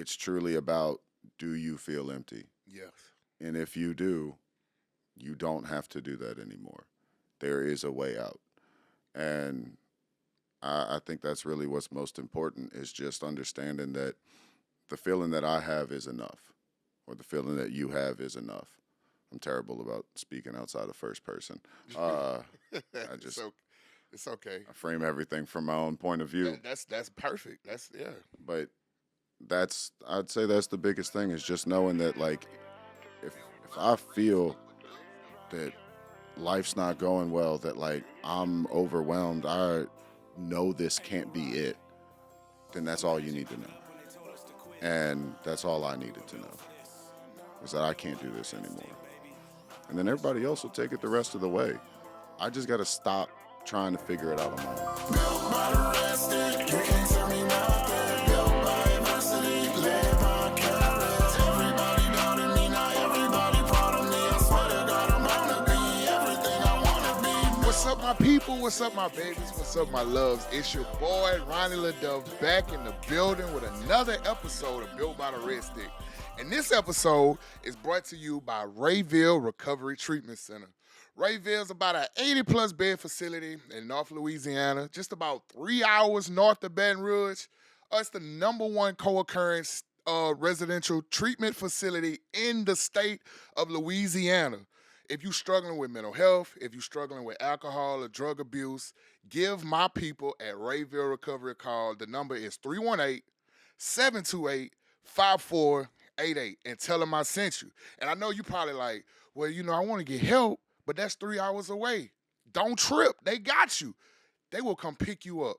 it's truly about, do you feel empty? Yes. And if you do, you don't have to do that anymore. There is a way out. And I think that's really what's most important, is just understanding that the feeling that I have is enough, or the feeling that you have is enough. I'm terrible about speaking outside of first person. I it's, just it's okay. I frame everything from my own point of view. That's perfect. That's yeah. But I'd say that's the biggest thing, is just knowing that, like, if I feel that life's not going well, that, like, I'm overwhelmed, I know this can't be it, then that's all you need to know. And that's all I needed to know, is that I can't do this anymore. And then everybody else will take it the rest of the way. I just got to stop trying to figure it out on my own. Built by the rested, you can't tell me nothing. Built by adversity, led by courage. Everybody doubted me, now everybody proud of me. I swear to God, I'm gonna be everything I wanna be. What's up, my people? What's up, my babies? What's up, my loves? It's your boy, Ronnie Leduff, back in the building with another episode of Built by the Red Stick. And this episode is brought to you by Rayville Recovery Treatment Center. Rayville is about an 80-plus bed facility in North Louisiana, just about 3 hours north of Baton Rouge. It's the #1 co-occurrence residential treatment facility in the state of Louisiana. If you're struggling with mental health, if you're struggling with alcohol or drug abuse, give my people at Rayville Recovery a call. The number is 318-728-5488, and tell them I sent you. And I know you probably like, well, I want to get help, but that's 3 hours away. Don't trip. They got you. They will come pick you up.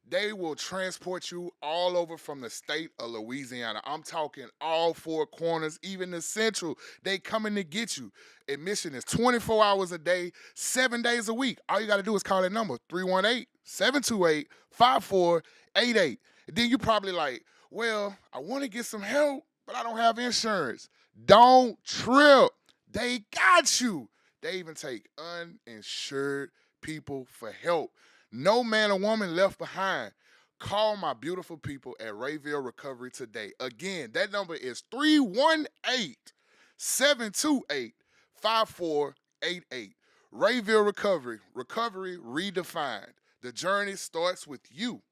They will transport you all over from the state of Louisiana. I'm talking all four corners, even the central. They coming to get you. Admission is 24 hours a day, 7 days a week. All you got to do is call that number, 318-728-5488. And then you probably like, well, I want to get some help, but I don't have insurance. Don't trip. They got you. They even take uninsured people for help. No man or woman left behind. Call my beautiful people at Rayville Recovery today. Again, that number is 318-728-5488. Rayville Recovery. Recovery redefined. The journey starts with you.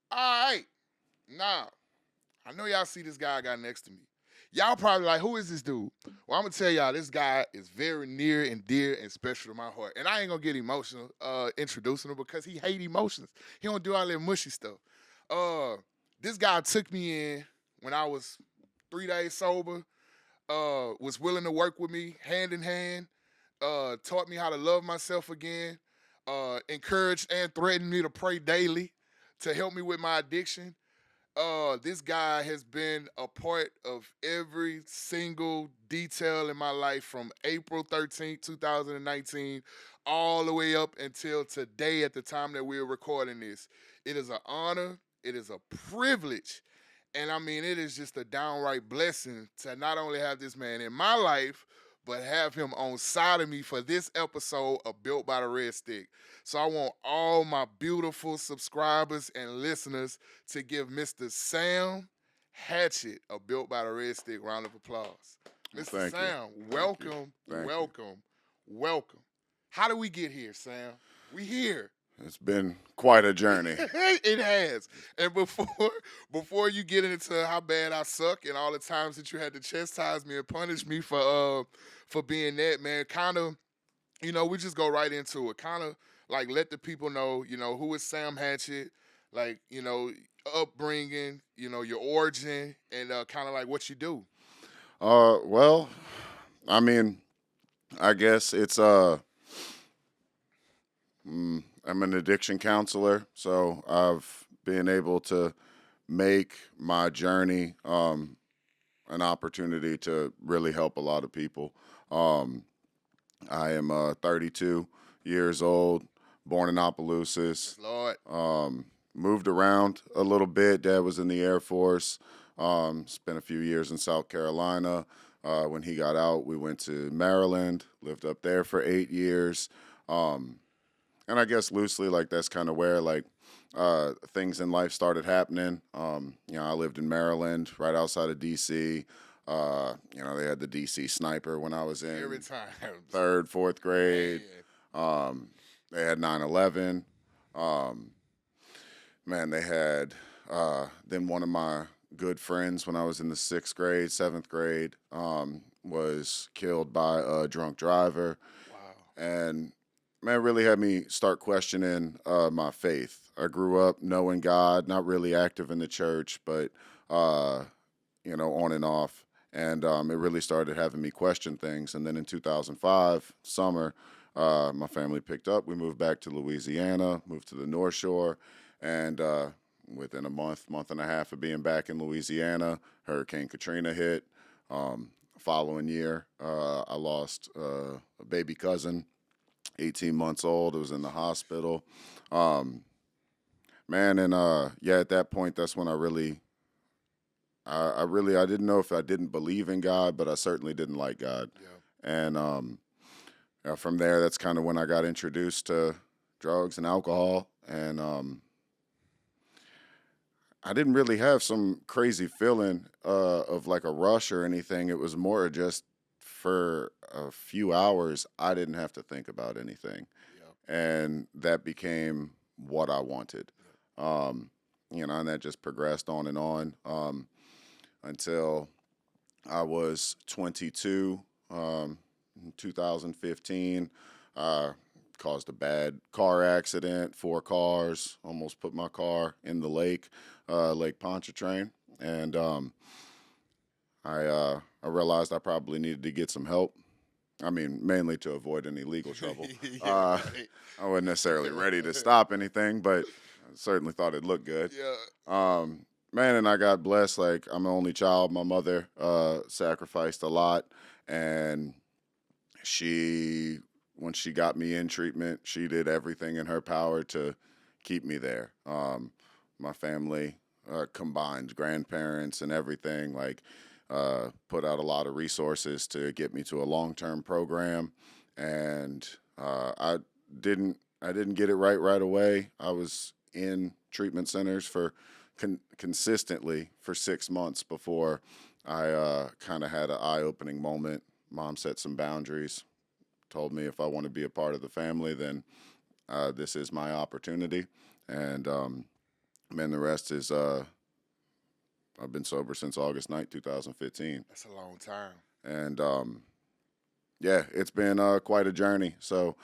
All right. Now, I know y'all see this guy I got next to me. Y'all probably like, who is this dude? Well, I'm going to tell y'all, this guy is very near and dear and special to my heart. And I ain't going to get emotional introducing him, because he hate emotions. He don't do all that mushy stuff. This guy took me in when I was 3 days sober, was willing to work with me hand in hand, taught me how to love myself again, encouraged and threatened me to pray daily to help me with my addiction. This guy has been a part of every single detail in my life from April 13th, 2019, all the way up until today at the time that we're recording this. It is an honor. It is a privilege. And I mean, it is just a downright blessing to not only have this man in my life, but have him on side of me for this episode of Built by the Red Stick. So I want all my beautiful subscribers and listeners to give Mr. Sam Hatchet a Built by the Red Stick round of applause. Mr. Sam, welcome, welcome. How do we get here, Sam? We here. It's been quite a journey. It has. And before you get into how bad I suck and all the times that you had to chastise me and punish me for being that, man, kind of, we just go right into it. Kind of like let the people know, who is Sam Hatchet, like, upbringing, your origin, and kind of like what you do. Well, I mean, I guess it's I'm an addiction counselor, so I've been able to make my journey an opportunity to really help a lot of people. I am 32 years old, born in Opelousas. Lord. Moved around a little bit. Dad was in the Air Force. Spent a few years in South Carolina. When he got out, we went to Maryland, lived up there for 8 years. And I guess loosely, like, that's kind of where, like, things in life started happening. I lived in Maryland, right outside of D.C. They had the D.C. sniper when I was Every in time. third, fourth grade. Man. They had 9/11. Man, they had then one of my good friends when I was in the sixth grade, seventh grade, was killed by a drunk driver, Wow. and man, it really had me start questioning my faith. I grew up knowing God, not really active in the church, but uh, on and off. And it really started having me question things. And then in 2005, summer, my family picked up. We moved back to Louisiana, moved to the North Shore. And within a month and a half of being back in Louisiana, Hurricane Katrina hit. Following year, I lost a baby cousin, 18 months old. It was in the hospital. Um, Man, and yeah, at that point, that's when I didn't know if I didn't believe in God, but I certainly didn't like God. Yeah. And from there, that's kind of when I got introduced to drugs and alcohol. And I didn't really have some crazy feeling of like a rush or anything. It was more just for a few hours, I didn't have to think about anything. Yeah. And that became what I wanted. Um, and that just progressed on until I was 22, in 2015. I caused a bad car accident, 4 cars, almost put my car in the lake, Lake Pontchartrain. And I realized I probably needed to get some help. I mean, mainly to avoid any legal trouble. Yeah, Uh, right. I wasn't necessarily ready to stop anything, but I certainly thought it looked good. Yeah. Man, and I got blessed. Like, I'm an only child. My mother sacrificed a lot, and she, when she got me in treatment, she did everything in her power to keep me there. My family combined, grandparents and everything, like put out a lot of resources to get me to a long-term program, and I didn't get it right away. I was in treatment centers for consistently for 6 months before I kind of had an eye-opening moment. Mom set some boundaries, told me if I want to be a part of the family, then this is my opportunity. And man, the rest is I've been sober since August 9th, 2015. That's a long time. And yeah, it's been quite a journey. So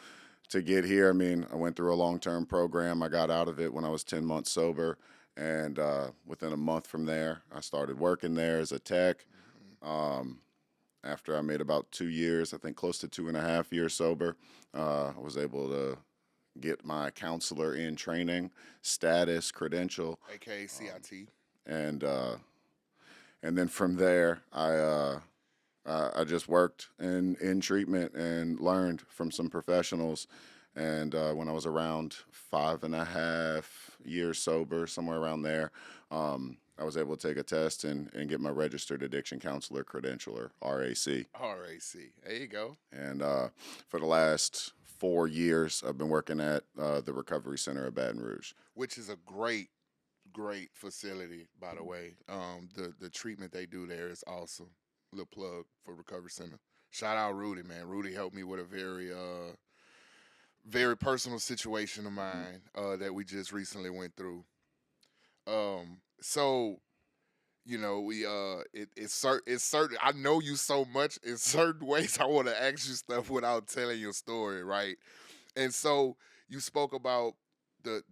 to get here, I mean, I went through a long-term program. I got out of it when I was 10 months sober. And within a month from there, I started working there as a tech. Um, After I made about 2 years, I think close to 2.5 years sober, I was able to get my counselor in training status credential, AKA CIT. and then from there, I just worked in treatment and learned from some professionals. And when I was around 5.5 years sober, somewhere around there, I was able to take a test and get my registered addiction counselor credentialer, RAC. RAC. There you go. And for the last 4 years, I've been working at the Recovery Center of Baton Rouge. Which is a great facility, by the way. The treatment they do there is awesome. Little plug for Recovery Center. Shout out Rudy, man. Rudy helped me with a very personal situation of mine that we just recently went through. So we it's certain. I know you so much in certain ways. I want to ask you stuff without telling your story, right? And so you spoke about the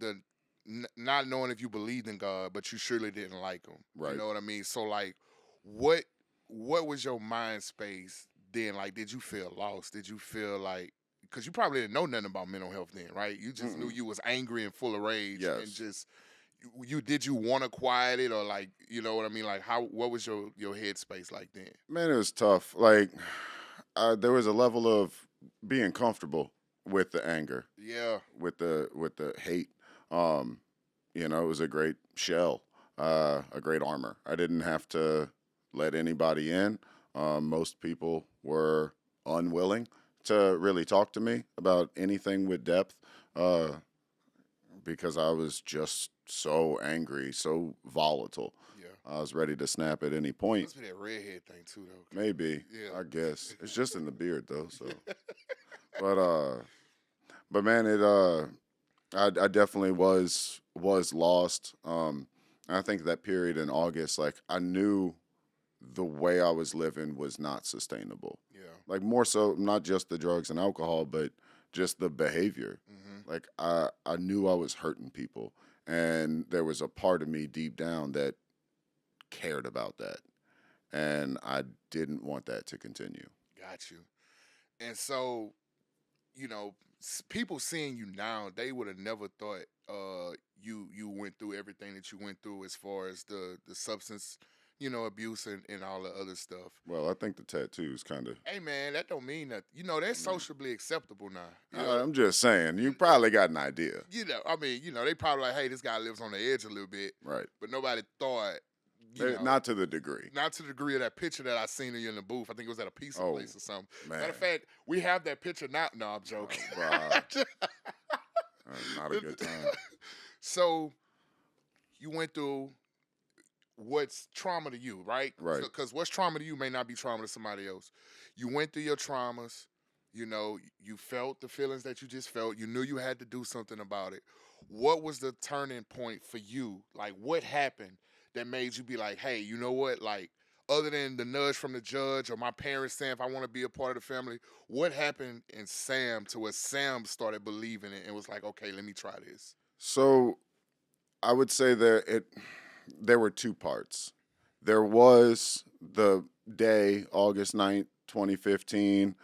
not knowing if you believed in God, but you surely didn't like him. Right. You know what I mean? So like, what was your mind space then? Like, did you feel lost? Did you feel like, because you probably didn't know nothing about mental health then, right? You just knew you was angry and full of rage, and Yes. just you did you want to quiet it, or like, you know what I mean? Like, what was your headspace like then? Man, it was tough. Like, there was a level of being comfortable with the anger, Yeah, with the hate. It was a great shell, a great armor. I didn't have to let anybody in. Most people were unwilling to really talk to me about anything with depth. because I was just so angry, so volatile. Yeah. I was ready to snap at any point. Must be that redhead thing too, though. Maybe, Yeah. I guess it's just in the beard though. So, but but man, I definitely was lost. I think that period in August, like I knew the way I was living was not sustainable. Yeah. Like more so, not just the drugs and alcohol, but just the behavior. Mm-hmm. Like I knew I was hurting people, and there was a part of me deep down that cared about that, and I didn't want that to continue. Got you. And so, people seeing you now, they would have never thought you went through everything that you went through as far as the substance, abuse and all the other stuff. Well, I think the tattoos kind of. Hey man, that don't mean nothing. They're socially acceptable now. I'm just saying, you probably got an idea, They probably like, hey, this guy lives on the edge a little bit, right? but nobody thought, Not to the degree. not to the degree of that picture that I seen of you in the booth. I think it was at a pizza Oh, place or something. man. Matter of fact, we have that picture now. No, I'm joking. Not a good time. So you went through what's trauma to you, right? Right. Because what's trauma to you may not be trauma to somebody else. You went through your traumas. You felt the feelings that you just felt. You knew you had to do something about it. What was the turning point for you? Like, what happened that made you be like, hey, you know what? Like, other than the nudge from the judge or my parents saying if I want to be a part of the family, what happened in Sam to where Sam started believing it and was like, okay, let me try this? So I would say there were two parts. There was the day, August 9th, 2015,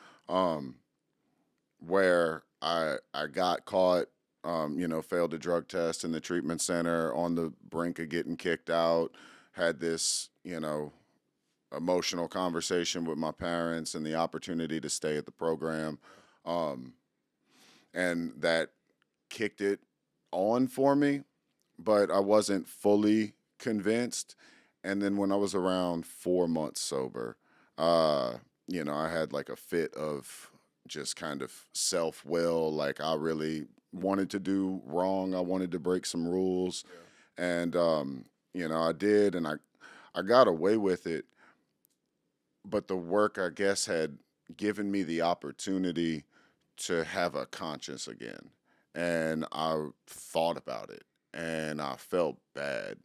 where I got caught, failed a drug test in the treatment center, on the brink of getting kicked out, had this, emotional conversation with my parents and the opportunity to stay at the program. And that kicked it on for me, but I wasn't fully convinced. And then when I was around 4 months sober, I had like a fit of just kind of self will. Like I really wanted to do wrong. I wanted to break some rules. Yeah. And, I did, and I got away with it. But the work, I guess, had given me the opportunity to have a conscience again. And I thought about it, and I felt bad.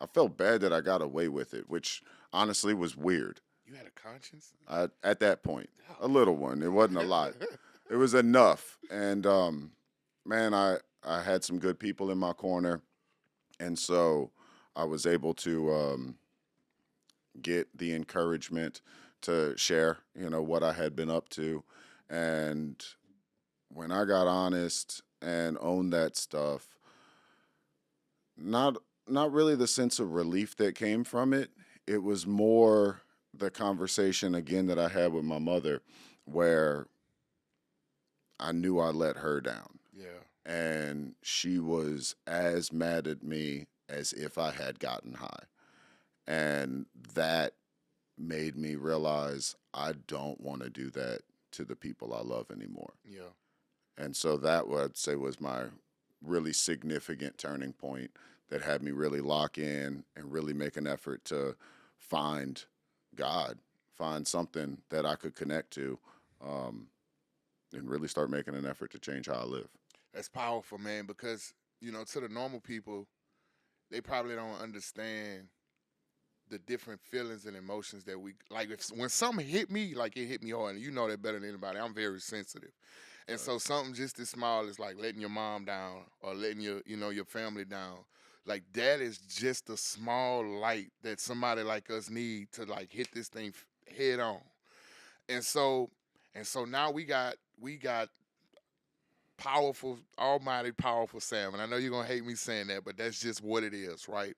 I felt bad that I got away with it, which honestly was weird. You had a conscience? At that point, a little one. It wasn't a lot. It was enough. And man, I had some good people in my corner, and so I was able to get the encouragement to share, what I had been up to. And when I got honest and owned that stuff, not really the sense of relief that came from it. It was more the conversation again that I had with my mother, where I knew I let her down. Yeah. And she was as mad at me as if I had gotten high. And that made me realize I don't want to do that to the people I love anymore. Yeah. And so that I'd say was my really significant turning point that had me really lock in and really make an effort to find God, find something that I could connect to, and really start making an effort to change how I live. That's powerful, man, because, to the normal people, they probably don't understand the different feelings and emotions that we like. When something hit me, like it hit me hard, and you know that better than anybody. I'm very sensitive, and so something just as small as like letting your mom down or letting your family down, like that is just a small light that somebody like us need to like hit this thing head on. And so now we got powerful, almighty, powerful Sam, and I know you're gonna hate me saying that, but that's just what it is, right?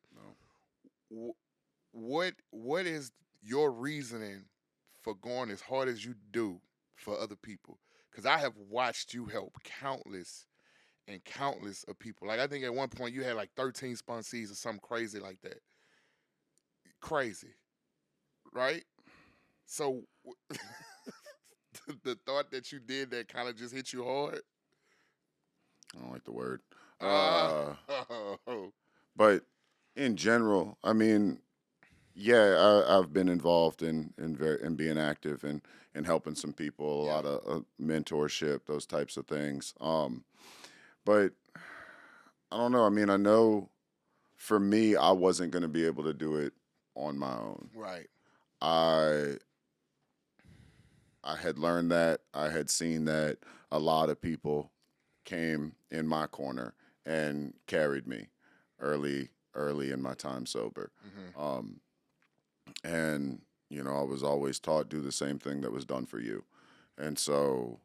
No. What is your reasoning for going as hard as you do for other people? Because I have watched you help countless and countless of people. Like I think at one point you had like 13 sponsees or something crazy like that. Crazy, right? So the thought that you did that kind of just hit you hard. I don't like the word. Ah. Uh, but in general, I mean, yeah, I've been involved in being active and helping some people, a Yeah. lot of mentorship, those types of things. But I don't know. I mean, I know for me, I wasn't going to be able to do it on my own. Right. I I had learned that, I had seen that a lot of people came in my corner and carried me early in my time sober. Hmm. Um, and I was always taught do the same thing that was done for you. And so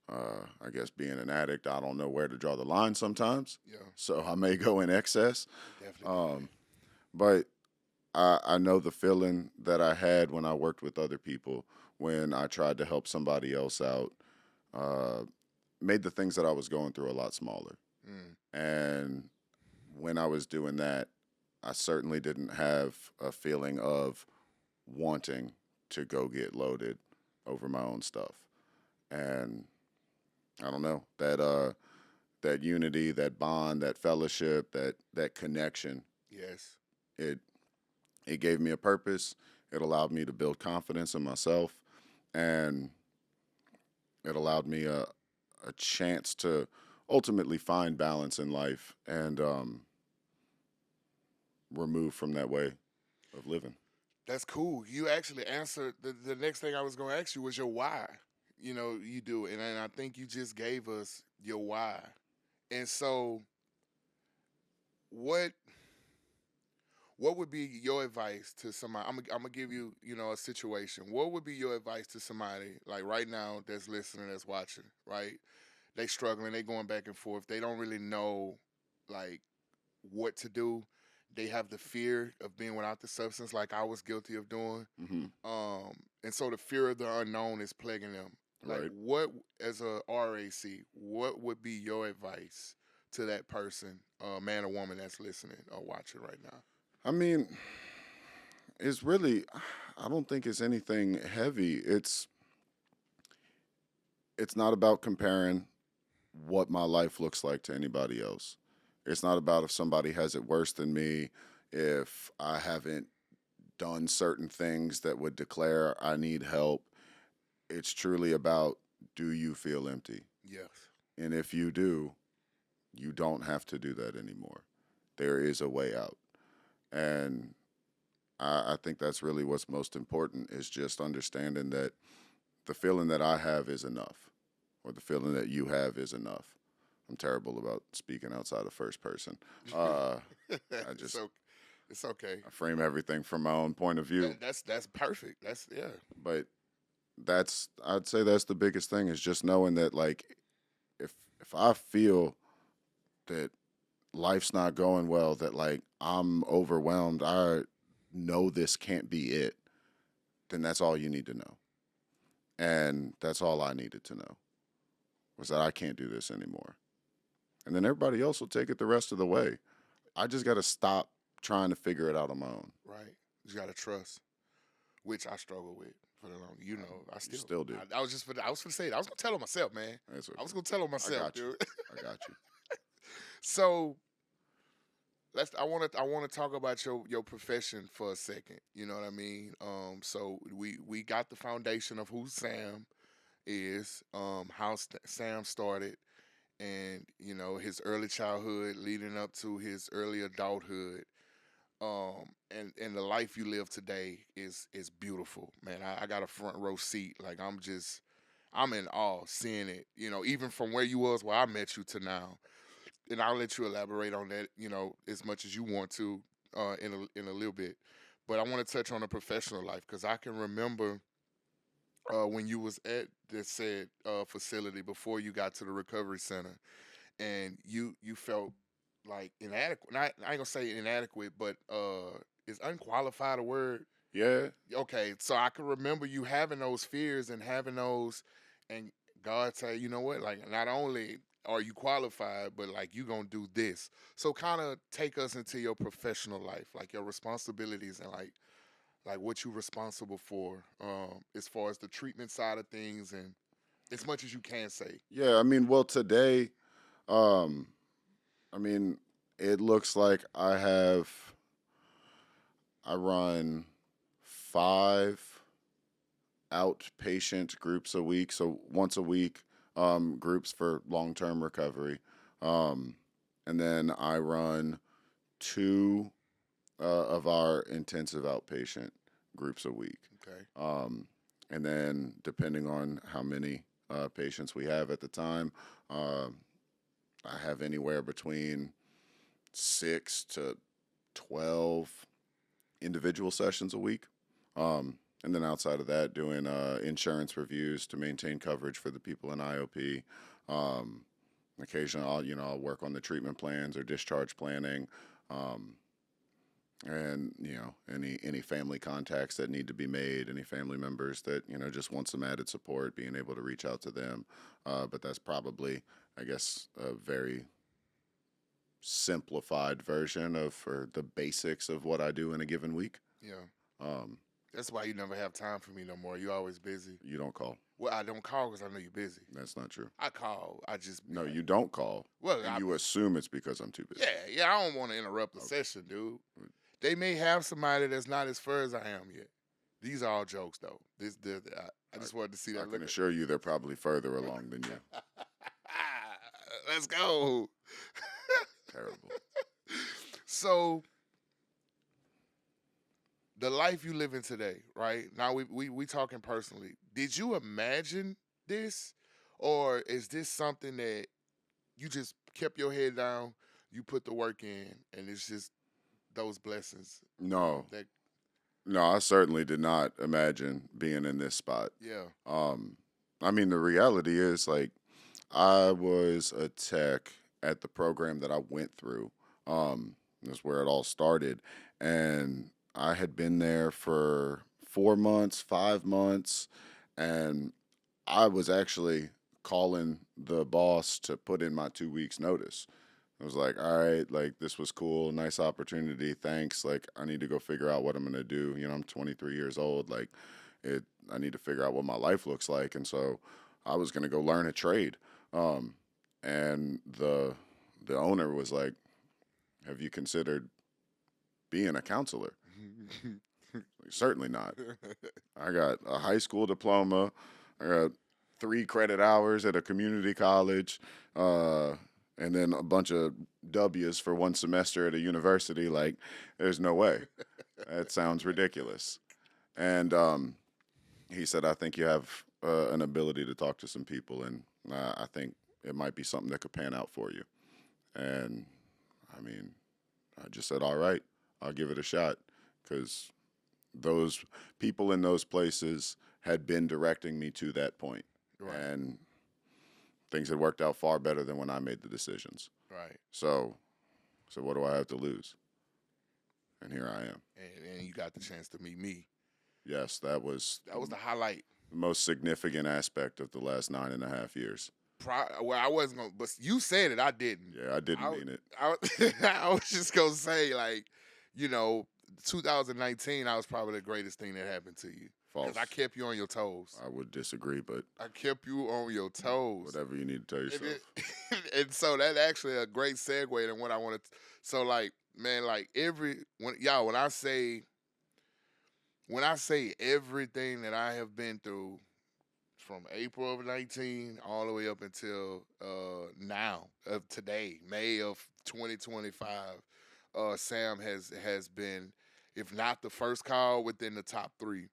I guess being an addict, I don't know where to draw the line sometimes. Yeah. So I may go in excess. Definitely did that. Um, but I know the feeling that I had when I worked with other people, when I tried to help somebody else out, uh, made the things that I was going through a lot smaller. Mm. And when I was doing that, I certainly didn't have a feeling of wanting to go get loaded over my own stuff. And I don't know that unity, that bond, that fellowship, that connection. Yes. It it gave me a purpose. It allowed me to build confidence in myself, and it allowed me a chance to ultimately find balance in life and remove from that way of living. That's cool. You actually answered the next thing I was going to ask you was your why. You do, and I think you just gave us your why. And so, what what would be your advice to somebody? I'm gonna give you, a situation. What would be your advice to somebody like right now that's listening, that's watching, right? They struggling, they going back and forth. They don't really know like what to do. They have the fear of being without the substance, like I was guilty of doing. Hmm. And so the fear of the unknown is plaguing them. Like, Right. what, as a RAC, what would be your advice to that person, man or woman that's listening or watching right now? I mean, it's really, I don't think it's anything heavy. It's not about comparing what my life looks like to anybody else. It's not about if somebody has it worse than me, if I haven't done certain things that would declare I need help. It's truly about, do you feel empty? Yes. And if you do, you don't have to do that anymore. There is a way out. And I think that's really what's most important, is just understanding that the feeling that I have is enough, or the feeling that you have is enough. I'm terrible about speaking outside of first person. I just So it's okay. I frame everything from my own point of view. That's perfect. That's yeah. But I'd say that's the biggest thing, is just knowing that, like, if I feel that life's not going well, that like I'm overwhelmed, I know this can't be it, then that's all you need to know. And that's all I needed to know, was that I can't do this anymore. And then everybody else will take it the rest of the way. I just got to stop trying to figure it out on my own. Right. You gotta trust, which I struggle with for the long. I You still. still do. I was just. I was gonna say it. I was gonna tell on myself, man. That's I was okay. gonna tell on I myself, got you. dude. I got you. So let's. I want to talk about your profession for a second. You know what I mean? So we got the foundation of who Sam is. How Sam started, and his early childhood leading up to his early adulthood. And the life you live today is beautiful, man. I got a front row seat. Like, I'm in awe seeing it, even from where you was, where I met you, to now. And I'll let you elaborate on that, as much as you want to, in a little bit. But I want to touch on the professional life, because I can remember when you was at this said facility before you got to the recovery center, and you felt like inadequate. I ain't gonna say inadequate, but is unqualified a word? Yeah. Okay, so I can remember you having those fears and having those, and God say, you know what? Like, not only are you qualified, but like, you gonna do this. So kind of take us into your professional life, like your responsibilities, and like what you responsible for, as far as the treatment side of things, and as much as you can say. Yeah. I mean, well, today, um, I mean, it looks like I run 5 outpatient groups a week, so once a week, groups for long-term recovery, um, and then I run 2 of our intensive outpatient groups a week. Okay. And then, depending on how many patients we have at the time, uh, I have anywhere between 6 to 12 individual sessions a week. And then outside of that, doing insurance reviews to maintain coverage for the people in IOP. Um, Occasionally, I'll work on the treatment plans or discharge planning. Um, and any family contacts that need to be made, any family members that just want some added support, being able to reach out to them. But that's probably, I guess, a very simplified version of or the basics of what I do in a given week. Yeah. um, That's why you never have time for me no more. You always busy. you don't call. Well, I don't call because I know you're busy. That's not true. I call. I just be No, like, you don't call, well, and you assume it's because I'm too busy. yeah. I don't want to interrupt the session, dude. They may have somebody that's not as far as I am yet. These are all jokes, though. I just wanted to see that. I can look. assure you they're probably further along than you. Let's go. Terrible. So, the life you living today, right now, we talking personally. Did you imagine this, or is this something that you just kept your head down, you put the work in, and it's just those blessings? No, That no, I certainly did not imagine being in this spot. yeah, I mean, the reality is, like, I was a tech at the program that I went through. That's where it all started. And I had been there for 4 months, 5 months, and I was actually calling the boss to put in my 2 weeks notice. I was like, all right, like, this was cool, nice opportunity, thanks. Like, I need to go figure out what I'm gonna do. I'm 23 years old. Like, I need to figure out what my life looks like, and so I was gonna go learn a trade. Um, and the owner was like, "Have you considered being a counselor?" Like, certainly not. I got a high school diploma. I got 3 credit hours at a community college, and then a bunch of W's for 1 semester at a university. Like, there's no way. That sounds ridiculous. And he said, "I think you have an ability to talk to some people, and I think it might be something that could pan out for you." And I mean, I just said, "All right, I'll give it a shot," because those people in those places had been directing me to that point, right, and things had worked out far better than when I made the decisions. right. So what do I have to lose? And here I am. And you got the chance to meet me. Yes, that was the highlight. the most significant aspect of the last 9.5 years. Well, I wasn't gonna, but you said it. I didn't. Yeah, I didn't mean it. I was just gonna say, like, 2019, I was probably the greatest thing that happened to you. False. Because I kept you on your toes. I would disagree, but I kept you on your toes. whatever you need to tell And, yourself. and so that's actually a great segue to what I wanted. So, like, man, like when I say everything that I have been through from April of 19 all the way up until now of today, May of 2025, Sam has been, if not the first call, within the top 3.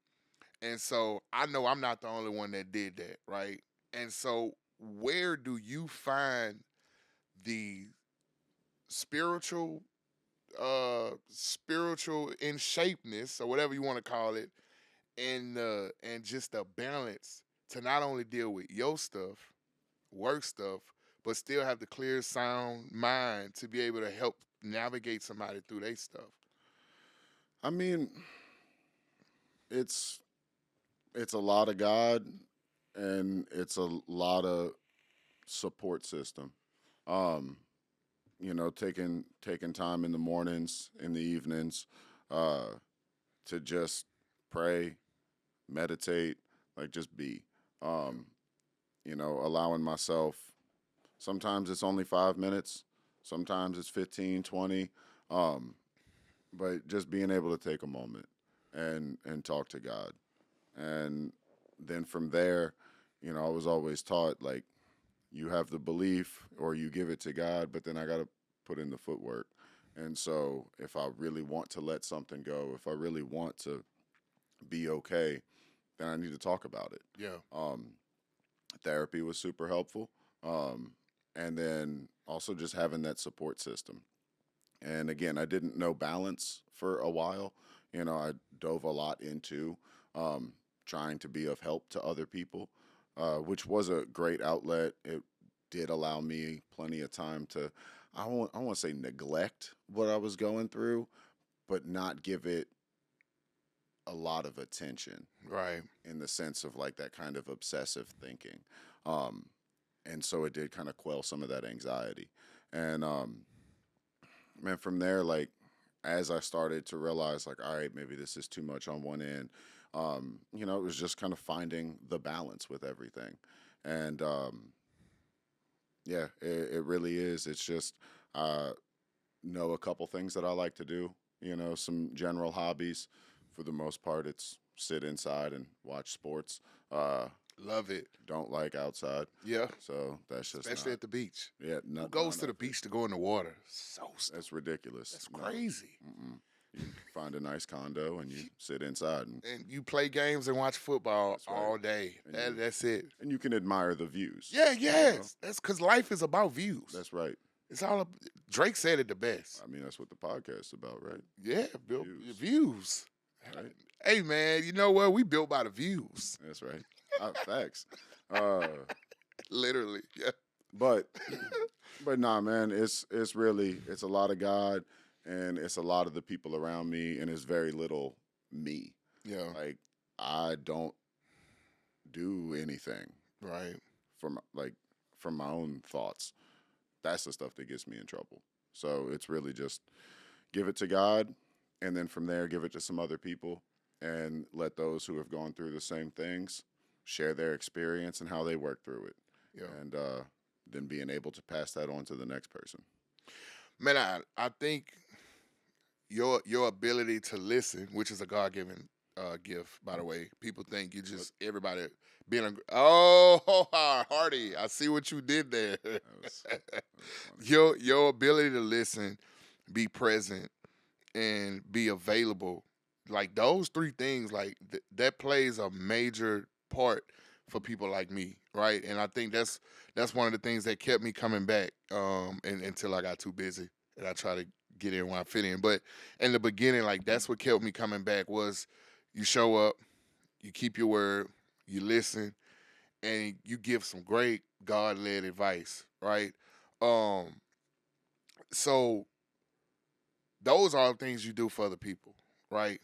And so I know I'm not the only one that did that, right? And so where do you find the spiritual in shapeness, or whatever you want to call it, and just the balance to not only deal with your stuff, work stuff, but still have the clear, sound mind to be able to help navigate somebody through their stuff? I mean, it's a lot of God, and it's a lot of support system. Um, taking time in the mornings, in the evenings, to just pray, meditate, like, just be. Allowing myself. Sometimes it's only 5 minutes. Sometimes it's 15, 20. Um, but just being able to take a moment and talk to God. And then from there, I was always taught like you have the belief or you give it to God, but then I got to put in the footwork. And so if I really want to let something go, if I really want to be okay, then I need to talk about it. Yeah. Therapy was super helpful. Um, and then also just having that support system. And again, I didn't know balance for a while. I dove a lot into um, trying to be of help to other people, which was a great outlet. It did allow me plenty of time to, I want to say neglect what I was going through, but not give it a lot of attention Right. in the sense of like that kind of obsessive thinking. Um, and so it did kind of quell some of that anxiety. And man, from there, like as I started to realize, like, all right, maybe this is too much on one end. It was just kind of finding the balance with everything, and yeah, it really is. It's just uh, know a couple things that I like to do. Some general hobbies. For the most part, it's sit inside and watch sports. Uh, Love it. don't like outside, Yeah. so that's just Especially not. at the beach. Yeah, Who not goes none to the of it. beach to go in the water? So stupid. That's ridiculous. That's No. crazy. Mm-mm. You find a nice condo and you sit inside, And you play games and watch football That's right. all day. And That's it. and you can admire the views. Yeah, yes. That's because life is about views. That's right. It's all Drake said it the best. I mean, that's what the podcast's about, right? Yeah, built Views. views. Right. Hey man, you know what? We built by the views. That's right. Facts. Uh, Literally. Yeah. but but nah, man, it's really it's a lot of God and it's a lot of the people around me and it's very little me. Yeah. Like I don't do anything Right. from my own thoughts. That's the stuff that gets me in trouble. So it's really just give it to God, and then from there, give it to some other people, and let those who have gone through the same things share their experience and how they work through it, Yeah. and then being able to pass that on to the next person. Man, I think your ability to listen, which is a God given gift, by the way. People think you just everybody being a Hardy. I see what you did there. That was funny. Your ability to listen, be present, and be available, like those three things, like that plays a major part for people like me, right? And I think that's one of the things that kept me coming back, until I got too busy and I try to get in when I fit in. But in the beginning, like that's what kept me coming back was you show up, you keep your word, you listen, and you give some great God led advice, right? Um, so those are things you do for other people, right?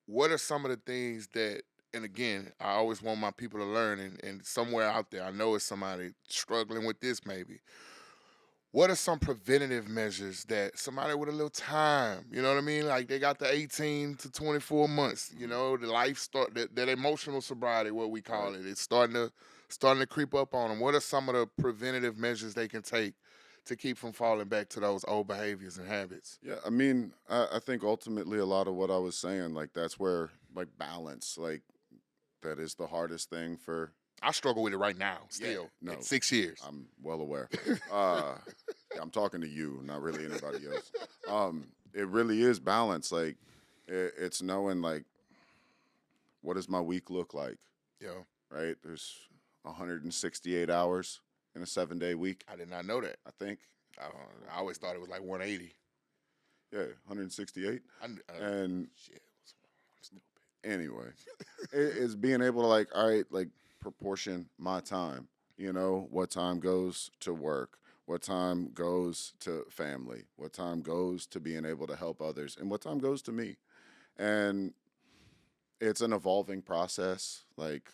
What are some of the things that, and again, I always want my people to learn, and somewhere out there, I know it's somebody struggling with this maybe. What are some preventative measures that somebody with a little time, you know what I mean? Like they got the 18 to 24 months, the life start that emotional sobriety, what we call Right. it. It's starting to creep up on them. What are some of the preventative measures they can take to keep from falling back to those old behaviors and habits? Yeah, I mean, I think ultimately a lot of what I was saying, like that's where like balance, like that is the hardest thing for. I struggle with it right now, still. no. At 6 years. I'm well aware. Uh, I'm talking to you, not really anybody else. It really is balance. Like it's knowing like what does my week look like, Yeah, right? There's 168 hours in a 7-day week, I did not know that. I think. I always thought it was like 180. Yeah, 168. I, And shit, I'm stupid. anyway, it's being able to like, all right, like proportion my time. What time goes to work, what time goes to family, what time goes to being able to help others, and what time goes to me. And it's an evolving process. Like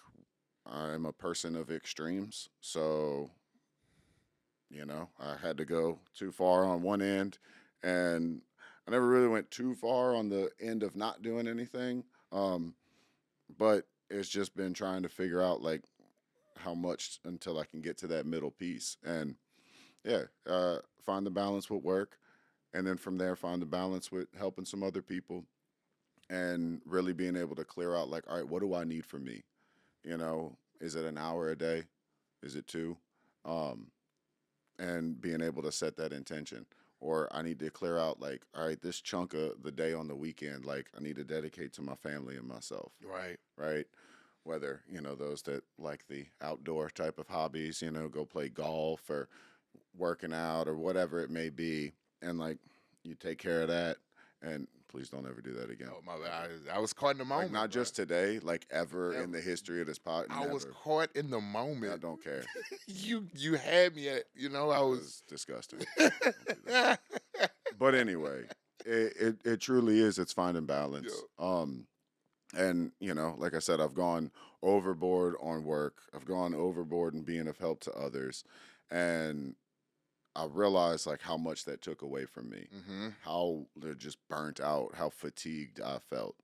I'm a person of extremes, so I had to go too far on one end, and I never really went too far on the end of not doing anything. But it's just been trying to figure out like how much until I can get to that middle piece. And Yeah, find the balance with work, and then from there find the balance with helping some other people, and really being able to clear out like, all right, what do I need from me? You know, is it an hour a day? Is it two? Um, and being able to set that intention. Or I need to clear out like, all right, this chunk of the day on the weekend, like I need to dedicate to my family and myself, Right. right? Whether, those that like the outdoor type of hobbies, go play golf or working out or whatever it may be. And like you take care of that, and please don't ever do that again. Oh my bad. I was caught in the Like moment. not bro. just today, like ever in Never. the history of this pod. I was Never. caught in the I moment. don't care. You had me at, I That was. was disgusting. Don't do that. But anyway, it truly is. It's finding balance. Yeah. And like I said, I've gone overboard on work. I've gone overboard in being of help to others, and I realized like how much that took away from me. Mm-hmm. How they're just burnt out. How fatigued I felt,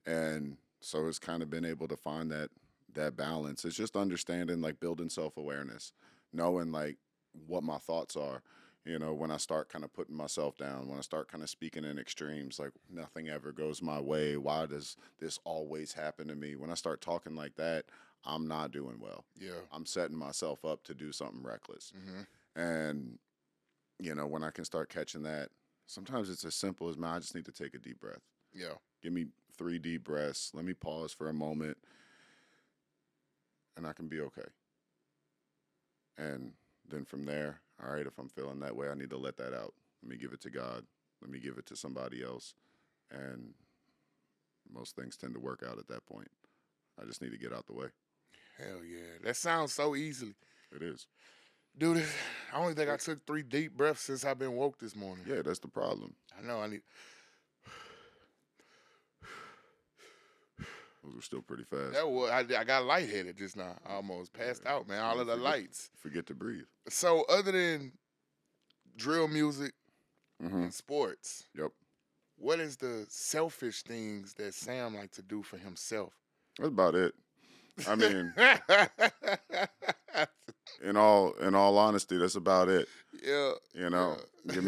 and so it's kind of been able to find that balance. It's just understanding, like building self awareness, knowing like what my thoughts are. When I start kind of putting myself down, when I start kind of speaking in extremes, like nothing ever goes my way. Why does this always happen to me? When I start talking like that, I'm not doing well. Yeah. I'm setting myself up to do something reckless. Mm-hmm. And, when I can start catching that, sometimes it's as simple as, man, I just need to take a deep breath. Yeah. Give me 3 deep breaths. Let me pause for a moment, and I can be okay. And then from there, all right, if I'm feeling that way, I need to let that out. Let me give it to God. Let me give it to somebody else. And most things tend to work out at that point. I just need to get out the way. Hell yeah. That sounds so easily. It is. Dude, I only think I took 3 deep breaths since I've been woke this morning. Yeah, that's the problem. I know I need. Those were still pretty fast. That was, I got lightheaded just now. I almost passed out, man. All of the lights. Forget to breathe. So, other than drill music Mm-hmm. and sports, Yep. what is the selfish things that Sam like to do for himself? That's about it. I mean, in all honesty, that's about it. Yeah. Give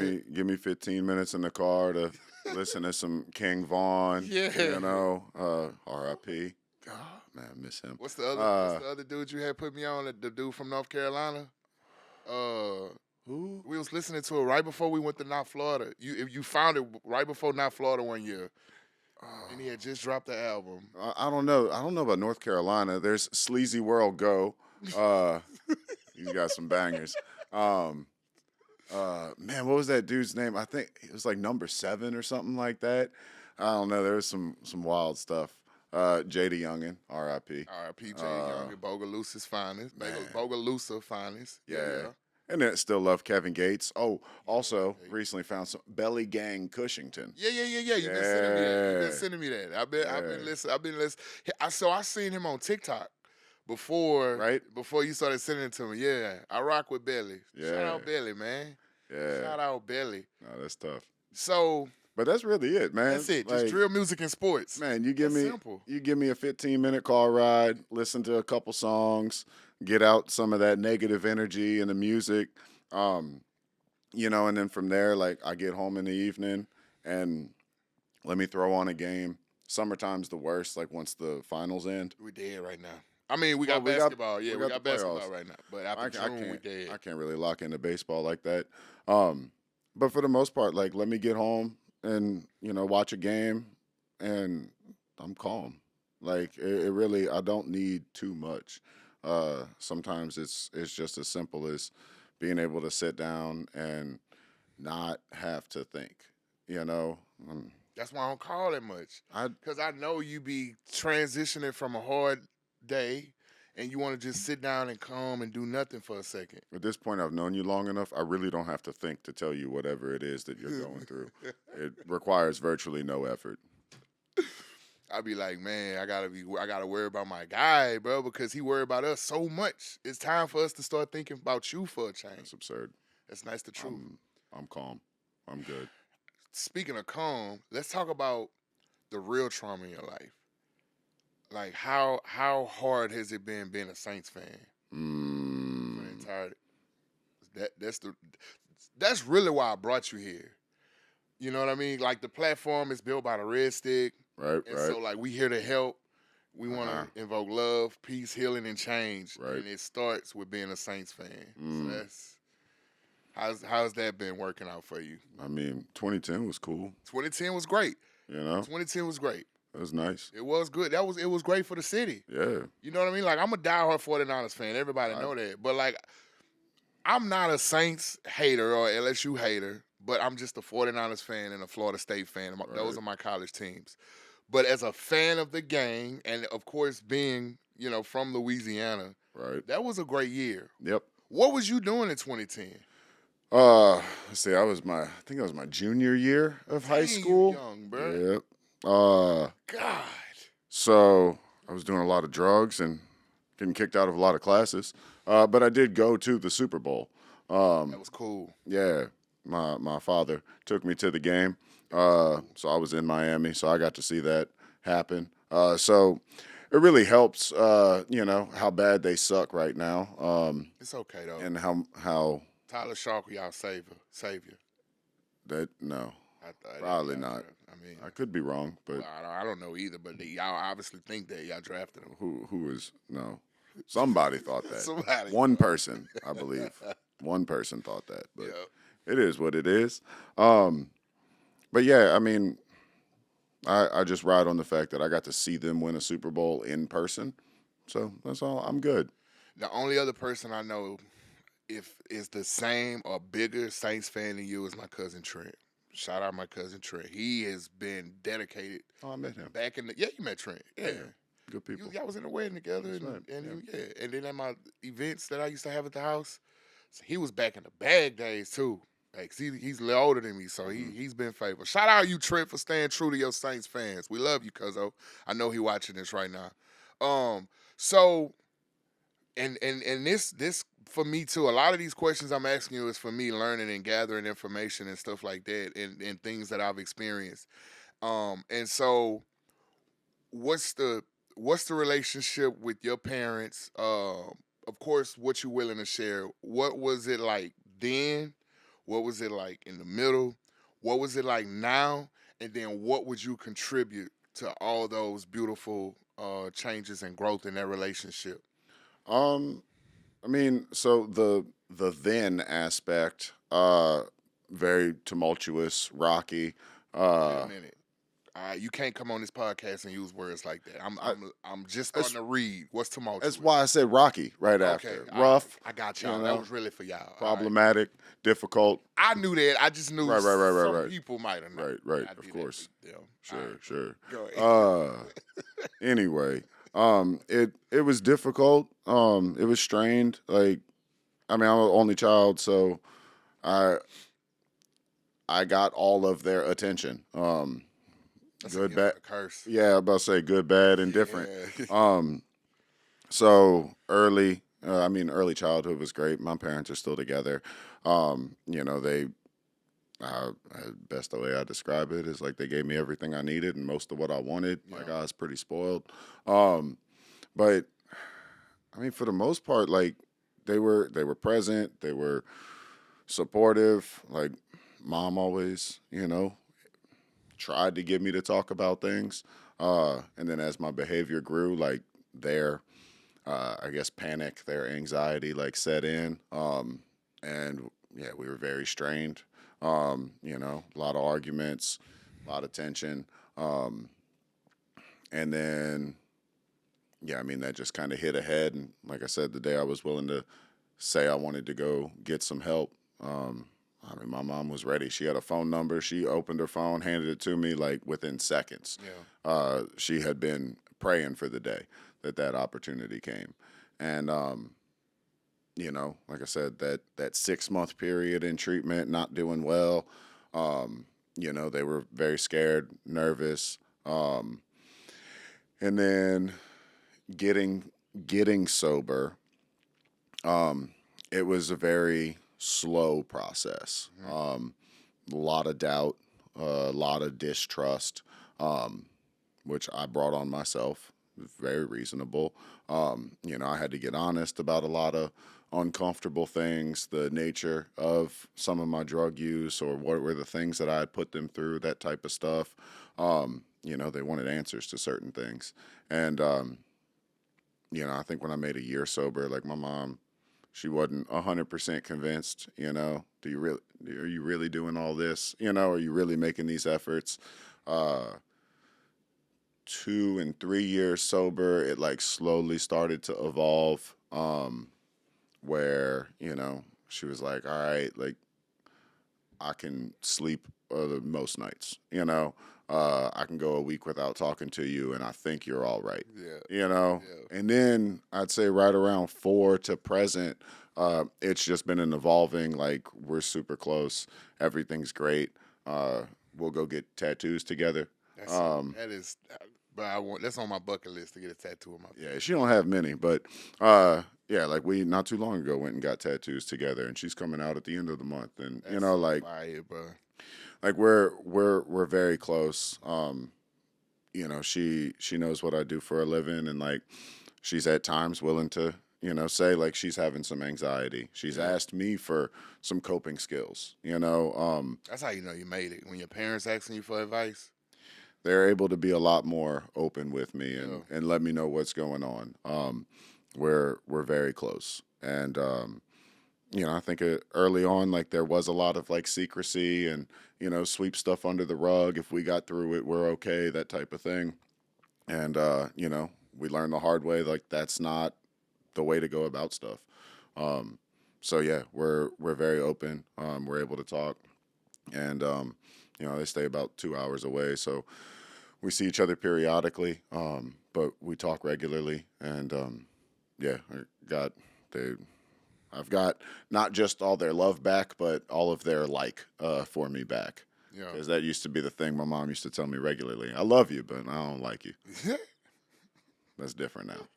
me 15 minutes in the car to listen to some King Vaughn. Yeah. R.I.P. Oh, Man, I miss him. what's the other dude you had put me on? The dude from North Carolina. Who? We was listening to it right before we went to North Florida. You found it right before North Florida one year, and he had just dropped the album. I don't know. I don't know about North Carolina. There's Sleazy World Go. He's got some bangers. Man, what was that dude's name? I think it was like number 7 or something like that. I don't know. There was some wild stuff. Jada Youngin, R.I.P. R.I.P. J. Young, Bogalusa's finest. Man. Bogalusa finest. Yeah. And then still love Kevin Gates. Oh, also recently found some Belly Gang Cushington. Yeah. You've been sending me that. You've been sending me that. I've been listening. So I seen him on TikTok before. Right? Before you started sending it to me. Yeah. I rock with Belly. Yeah. Shout out Belly, man. Yeah. Shout out Belly. No, that's tough. So But that's really it, man. that's it. Like, Just drill music and sports. Man, you give That's me simple. you give me a 15-minute car ride, listen to a couple songs, get out some of that negative energy in the music, and then from there, like I get home in the evening and let me throw on a game. Summertime's the worst, like once the finals end. We dead right now. I mean, we got we got- basketball. we Yeah, we got got the basketball playoffs. right now. But after June, we dead. I can't really lock into baseball like that. But for the most part, like let me get home and watch a game, and I'm calm. Like it really, I don't need too much. Sometimes it's just as simple as being able to sit down and not have to think. That's why I don't call it much. I Because I know you be transitioning from a hard day and you want to just sit down and calm and do nothing for a second. At this point, I've known you long enough. I really don't have to think to tell you whatever it is that you're going through. It requires virtually no effort. I be like, man, I gotta worry about my guy, bro, because he worry about us so much. It's time for us to start thinking about you for a change. It's absurd. That's nice to truth. I'm calm. I'm good. Speaking of calm, let's talk about the real trauma in your life. Like how hard has it been being a Saints fan for the entire That's really why I brought you here. You know what I mean? Like the platform is built by the Red Stick, Right, and right. so like we here to help. We want Uh-huh. to invoke love, peace, healing, and change, Right. and it starts with being a Saints fan. So Mm. that's how's that been working out for you? I mean, 2010 was cool. 2010 was great. You know, 2010 was great. it was nice. It was good. It was great for the city. Yeah. You know what I mean? Like I'm a diehard 49ers fan. Everybody know that. But like I'm not a Saints hater or LSU hater, but I'm just a 49ers fan and a Florida State fan. Those Right. are my college teams. But as a fan of the game, and of course being, from Louisiana, Right. that was a great year. Yep. What was you doing in 2010? Let's see. I think that was my junior year of high Dang, you school. young, bro. Yep. God. So I was doing a lot of drugs and getting kicked out of a lot of classes. But I did go to the Super Bowl. That was cool. Yeah. My father took me to the game. So I was in Miami, so I got to see that happen. So it really helps, how bad they suck right now. It's okay though. And how Tyler Shark, y'all savior. that no, I thought Probably y'all not. draft- I mean, I could be wrong, but I don't know either. But y'all obviously think that y'all drafted him. who is no? Somebody thought that. Somebody. One person, I believe. One person thought that, but Yeah. it is what it is. But yeah, I mean, I just ride on the fact that I got to see them win a Super Bowl in person, so that's all. I'm good. The only other person I know if is the same or bigger Saints fan than you is my cousin Trent. Shout out my cousin Trent. He has been dedicated. Oh, I met him. Back in you met Trent. Yeah. Good people. Y'all was in the wedding together, That's and, right, and and then at my events that I used to have at the house, so he was back in the bag days too. Like he's a little older than me, so he's been faithful. Shout out you Trent for staying true to your Saints fans. We love you, cuzzo. I know he watching this right now. So and this for me too. A lot of these questions I'm asking you is for me learning and gathering information and stuff like that, and things that I've experienced. And so what's the relationship with your parents? Of course, what you willing to share. What was it like then? What was it like in the middle? What was it like now? And then what would you contribute to all those beautiful changes and growth in that relationship? I mean, so the then aspect, very tumultuous, rocky. Wait a minute. You can't come on this podcast and use words like that. I'm just starting to read. What's tumultuous? That's why I said rocky right after. Rough, I got y'all. you That know, was really for y'all. All right. problematic, difficult. I knew that. I just knew Right. some people might have known. Right, I of did that cour's. for them. Sure, All right. sure. Go ahead. Anyway, it was difficult. It was strained. Like, I mean, I'm an only child, so I got all of their attention. That's a Good, gift, bad. a curse. Yeah, I'm about to say good, bad, and different. Yeah. So early childhood was great. My parents are still together. They, best the way I describe it is like they gave me everything I needed and most of what I wanted. Yeah. Like I was pretty spoiled. But I mean, for the most part, like they were present. They were supportive. Like mom always, tried to get me to talk about things. And then as my behavior grew, like their, I guess, panic, their anxiety, like set in. And yeah, we were very strained. A lot of arguments, a lot of tension. And then, yeah, I mean, that just kind of hit ahead. And like I said, the day I was willing to say I wanted to go get some help, my mom was ready. She had a phone number. She opened her phone, handed it to me like within seconds. Yeah. She had been praying for the day that opportunity came. And, like I said, that 6-month period in treatment, not doing well, they were very scared, nervous. And then getting sober, it was a very slow process. A lot of doubt, a lot of distrust, which I brought on myself. very reasonable. I had to get honest about a lot of uncomfortable things, the nature of some of my drug use, or what were the things that I had put them through, that type of stuff. They wanted answers to certain things. And, I think when I made a year sober, like my mom, she wasn't 100% convinced, are you really doing all this? Are you really making these efforts? 2 and 3 years sober, it like slowly started to evolve, where, she was like, all right, like I can sleep most nights, I can go a week without talking to you and I think you're all right, Yeah. Yeah. And then I'd say right around 4 to present, it's just been an evolving, like we're super close. Everything's great. We'll go get tattoos together. That is, but that's on my bucket list to get a tattoo on my face. Yeah, she don't have many, but yeah, like we not too long ago went and got tattoos together, and she's coming out at the end of the month, and That's like fire, bro. like we're very close. She knows what I do for a living, and like she's at times willing to say like she's having some anxiety. She's asked me for some coping skills. That's how you know you made it. When your parents asking you for advice. They're able to be a lot more open with me and let me know what's going on. We're very close, and I think early on, like there was a lot of like secrecy and sweep stuff under the rug. If we got through it, we're okay, that type of thing. And we learned the hard way, like that's not the way to go about stuff. So yeah, we're very open. We're able to talk, and they stay about 2 hours away, so we see each other periodically, but we talk regularly, and yeah, I've got not just all their love back, but all of their for me back. Yeah. Because that used to be the thing my mom used to tell me regularly. I love you, but I don't like you. That's different now.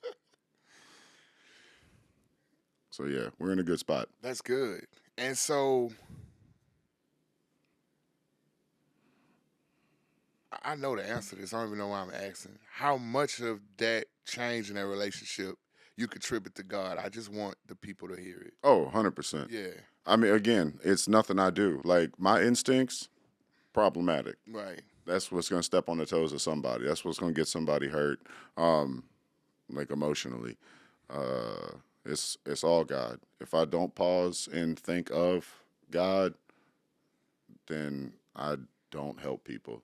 So yeah, we're in a good spot. That's good. And so I know the answer to this. I don't even know why I'm asking. How much of that change in that relationship you contribute to God? I just want the people to hear it. Oh, 100%. Yeah. I mean, again, it's nothing I do. Like my instincts, problematic. Right. That's what's going to step on the toes of somebody. That's what's going to get somebody hurt, like emotionally. It's all God. If I don't pause and think of God, then I don't help people.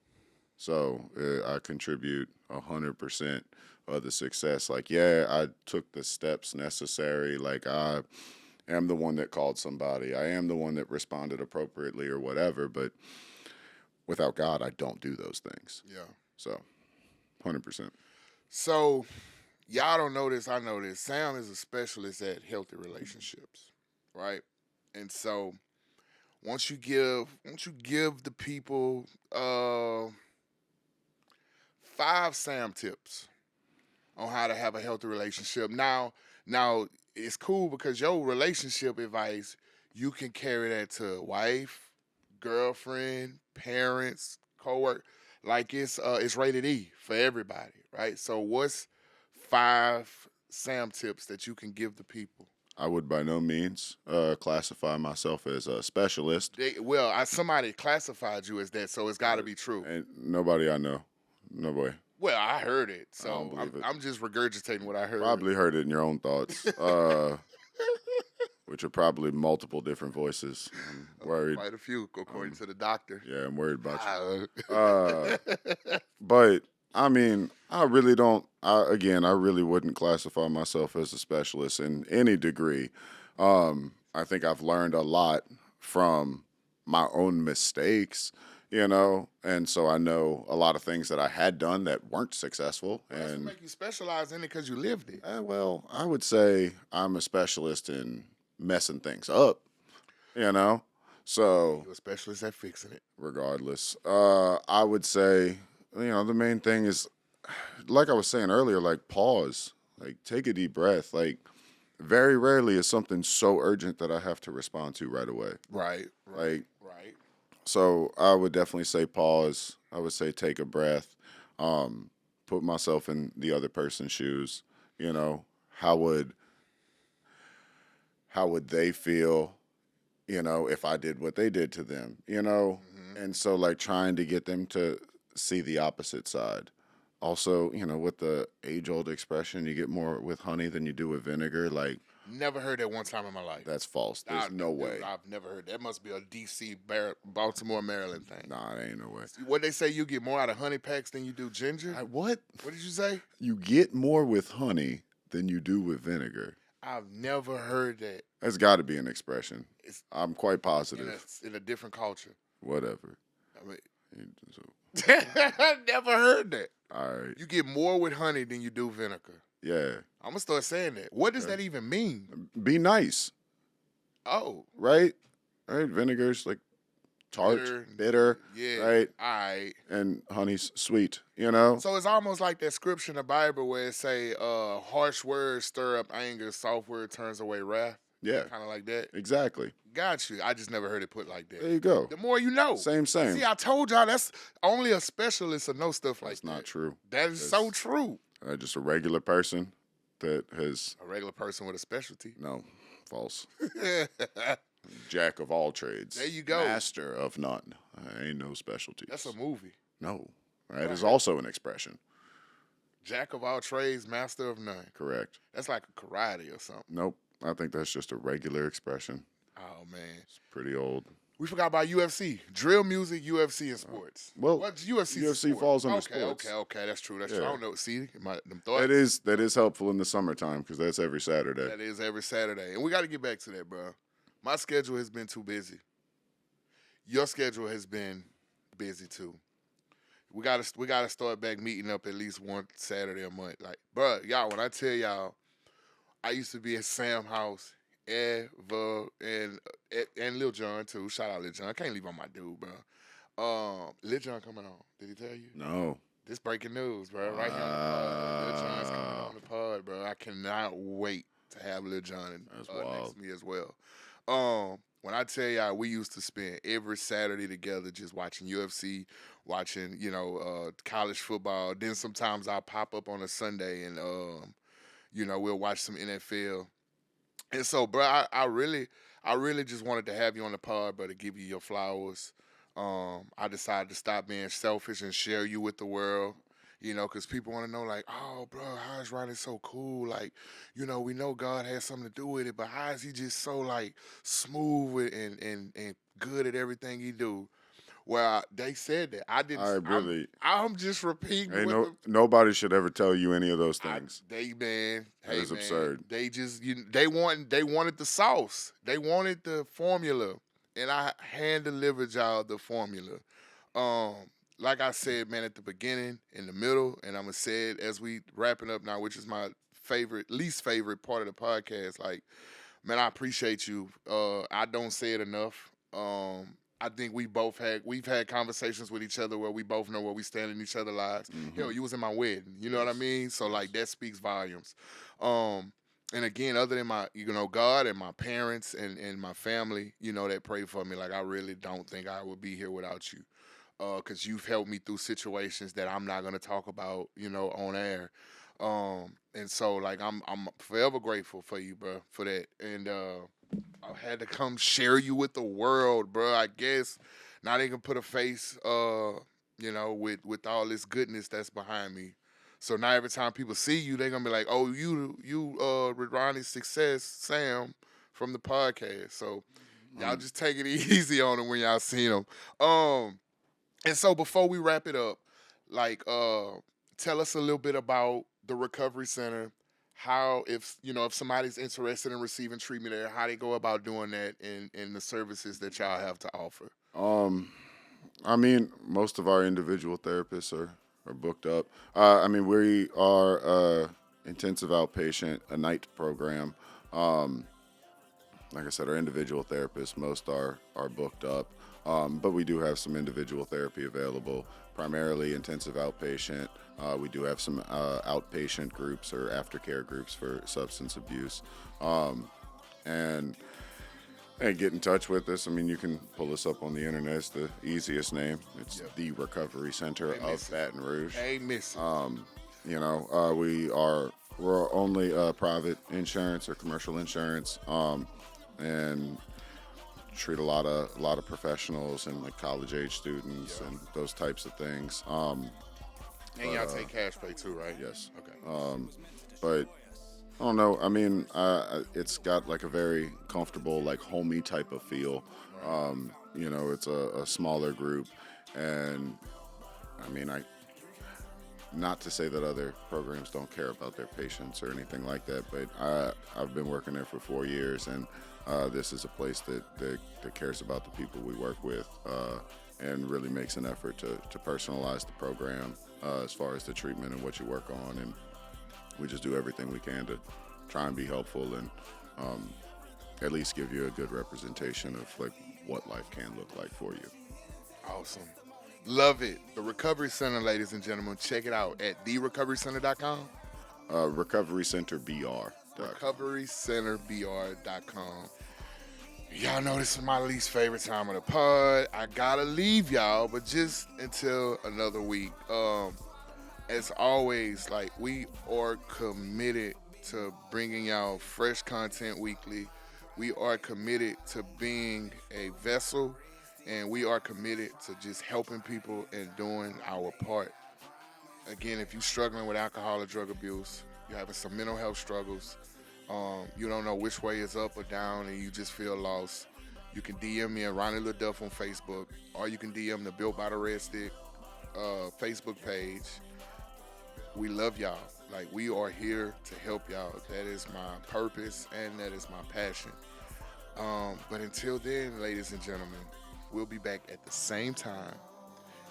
So I contribute 100% of the success. Like, yeah, I took the steps necessary. Like, I am the one that called somebody. I am the one that responded appropriately or whatever. But without God, I don't do those things. Yeah. So, 100%. So y'all don't know this. I know this. Sam is a specialist at healthy relationships, right? And so once you give the people 5 Sam tips on how to have a healthy relationship. Now it's cool because your relationship advice, you can carry that to wife, girlfriend, parents, coworker. Like it's rated E for everybody, right? So what's 5 Sam tips that you can give the people? I would by no means classify myself as a specialist. Somebody classified you as that, so it's got to be true. And nobody I know. No way. Well, I heard it, I don't so believe it. I'm just regurgitating what I heard. Probably heard it in your own thoughts, which are probably multiple different voices. I'm worried. Quite a few, according to the doctor. Yeah, I'm worried about you. Ah. But I mean, I really don't. I really wouldn't classify myself as a specialist in any degree. I think I've learned a lot from my own mistakes, and so I know a lot of things that I had done that weren't successful. That's what And make you specialize in it because you lived it. well, I would say I'm a specialist in messing things up, So You're a specialist at fixing it. regardless, I would say, the main thing is, like I was saying earlier, like pause, like take a deep breath. Like very rarely is something so urgent that I have to respond to right away. Right. Like, Right. so I would definitely say pause. I would say take a breath. put myself in the other person's shoes. You know, how would they feel, you know, if I did what they did to them, you know? And so, like, trying to get them to see the opposite side. Also, you know, with the age-old expression, you get more with honey than you do with vinegar. Like, Never heard that one time in my life. that's false. There's no way. I've never heard that. Must be a DC, Baltimore, Maryland thing. Nah, it ain't no way. What they say, you get more out of honey packs than you do ginger? What? What did you say? You get more with honey than you do with vinegar. I've never heard that. That's got to be an expression. I'm quite In positive. in a different culture. Whatever. I mean, So, I never heard that. all right. You get more with honey than you do vinegar. Yeah. I'm gonna start saying that. What does that even mean? Be nice, Oh, right? Right. Vinegar's like tart, bitter, yeah. right? All right. And honey's sweet, you know? So it's almost like that scripture in the Bible where it say, harsh words stir up anger, soft word turns away wrath. Yeah. Kind of like that. Exactly. Got you. I just never heard it put like There that. you go. The more you know. Same. See, I told y'all that's only a specialist will know stuff like That's that. not true. That is so true. Just a regular person that has, A regular person with a specialty. no, false. There Jack of all trades. you go. Master of none. Ain't no specialties. That's a movie. No. That is also an expression. Jack of all trades, master of none. Correct. That's like a karate or something. Nope. I think that's just a regular expression. Oh, man. It's pretty old. We forgot about UFC. Drill music, UFC, and sports. well, What's UFC? UFC falls under okay, sports. Okay. That's true. That's Yeah. true. I don't know. See, them thoughts. That is helpful in the summertime because that's every Saturday. That is every Saturday. And we got to get back to that, bro. My schedule has been too busy. Your schedule has been busy too. We gotta start back meeting up at least one Saturday a month. Like, bro, y'all, when I tell y'all, I used to be at Sam house, Eva, and Lil Jon too. Shout out Lil Jon. I can't leave on my dude, bro. Lil Jon coming on. Did he tell you? No. This breaking news, bro. Right here on the pod. Lil Jon's coming on the pod, bro. I cannot wait to have Lil Jon That's next wild. to me as well. When I tell y'all, we used to spend every Saturday together just watching UFC, watching, college football. Then sometimes I'll pop up on a Sunday and, we'll watch some NFL. And so, bro, I really just wanted to have you on the pod, bro, to give you your flowers. I decided to stop being selfish and share you with the world. Because people want to know, like, oh, bro, how is Ronnie so cool? Like, we know God has something to do with it, but how is he just so, like, smooth with and good at everything he do? Well, they said that. I didn't. I'm just repeating. Nobody should ever tell you any of those things. That is absurd. They just, they wanted the sauce. They wanted the formula, and I hand-delivered y'all the formula. Like I said, man, at the beginning, in the middle, and I'm going to say it as we wrapping up now, which is my least favorite part of the podcast. Like, man, I appreciate you. I don't say it enough. I think we've had conversations with each other where we both know where we stand in each other's lives. Mhm. Hell, you was in my wedding. You know what I mean? So, like, that speaks volumes. And again, other than my, God and my parents and my family, that pray for me, like, I really don't think I would be here without you. Because you've helped me through situations that I'm not going to talk about, on air. And so, like, I'm forever grateful for you, bro, for that. And I had to come share you with the world, bro. I guess now they can put a face, with all this goodness that's behind me. So now every time people see you, they're gonna be like, "Oh, you, with Ronnie's success, Sam from the podcast." So y'all just take it easy on them when y'all see them. And so before we wrap it up, like, tell us a little bit about the Recovery Center. How, if somebody's interested in receiving treatment there, how they go about doing that and the services that y'all have to offer. I mean, most of our individual therapists are booked up. We are intensive outpatient, a night program. Like I said, our individual therapists, most are booked up. But we do have some individual therapy available, primarily intensive outpatient. We do have some outpatient groups or aftercare groups for substance abuse. And And get in touch with us. I mean, you can pull us up on the internet. It's the easiest name. It's Yep. the Recovery Center Ain't of missing. Baton Rouge. Ain't missing. We're only private insurance or commercial insurance, and treat a lot of professionals and like college age students Yeah. and those types of things. And y'all take cash pay too, right? Yes. Okay. But I don't know. I mean, it's got like a very comfortable, like homey type of feel. It's a smaller group, and I mean, not to say that other programs don't care about their patients or anything like that, but I've been working there for 4 years, and this is a place that cares about the people we work with, and really makes an effort to personalize the program as far as the treatment and what you work on, and we just do everything we can to try and be helpful and at least give you a good representation of like what life can look like for you. Awesome. Love it. The Recovery Center, ladies and gentlemen. Check it out at therecoverycenter.com. RecoveryCenterBR. RecoveryCenterBR.com. Y'all know this is my least favorite time of the pod. I gotta leave y'all, but just until another week. As always, like we are committed to bringing y'all fresh content weekly. We are committed to being a vessel, and we are committed to just helping people and doing our part. Again, if you're struggling with alcohol or drug abuse, you're having some mental health struggles, you don't know which way is up or down, and you just feel lost, you can DM me at Ronnie Leduff on Facebook, or you can DM the Built by the Red Stick Facebook page. We love y'all. Like, we are here to help y'all. That is my purpose, and that is my passion. But until then, ladies and gentlemen, we'll be back at the same time,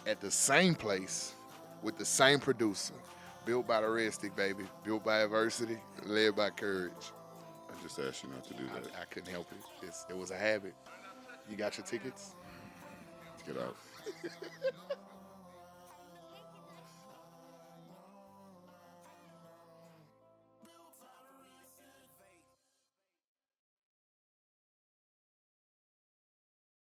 at the same place, with the same producer. Built by the Red Stick, baby. Built by adversity, led by courage. I just asked you not to do that. I couldn't help it. It was a habit. You got your tickets? Get out.